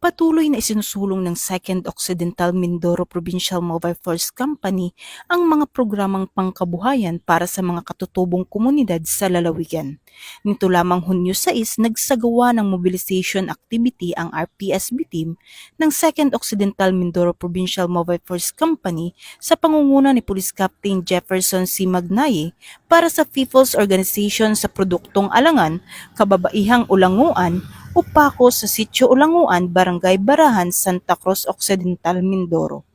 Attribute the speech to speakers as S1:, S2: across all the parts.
S1: Patuloy na isinusulong ng 2nd Occidental Mindoro Provincial Mobile Force Company ang mga programang pangkabuhayan para sa mga katutubong komunidad sa lalawigan. Nito lamang Hunyo 6, nagsagawa ng mobilization activity ang RPSB team ng 2nd Occidental Mindoro Provincial Mobile Force Company sa pangunguna ni Police Captain Jefferson C. Magnaye para sa People's Organization sa Produktong Alangan, Kababaihang Ulanguan, Upako sa Sitio Ulanguan, Barangay Barahan, Santa Cruz Occidental, Mindoro.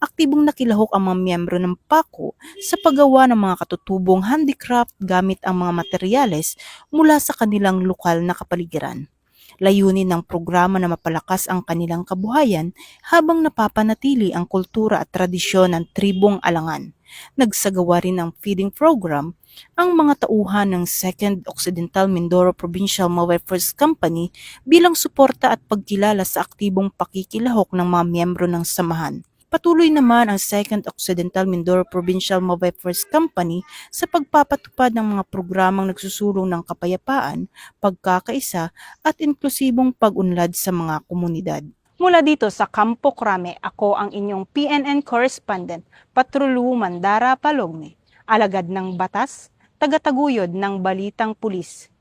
S1: Aktibong nakilahok ang mga miyembro ng PACO sa paggawa ng mga katutubong handicraft gamit ang mga materyales mula sa kanilang lokal na kapaligiran. Layunin ng programa na mapalakas ang kanilang kabuhayan habang napapanatili ang kultura at tradisyon ng tribong Alangan. Nagsagawa rin ng feeding program ang mga tauhan ng 2nd Occidental Mindoro Provincial Mobile Force Company bilang suporta at pagkilala sa aktibong pakikilahok ng mga miyembro ng samahan. Patuloy naman ang 2nd Occidental Mindoro Provincial Mobile Force Company sa pagpapatupad ng mga programang nagsusulong ng kapayapaan, pagkakaisa at inklusibong pag-unlad sa mga komunidad. Mula dito sa Campo Crame, ako ang inyong PNN correspondent, Patrulu Mandara Palogme, alagad ng batas, tagataguyod ng balitang pulis.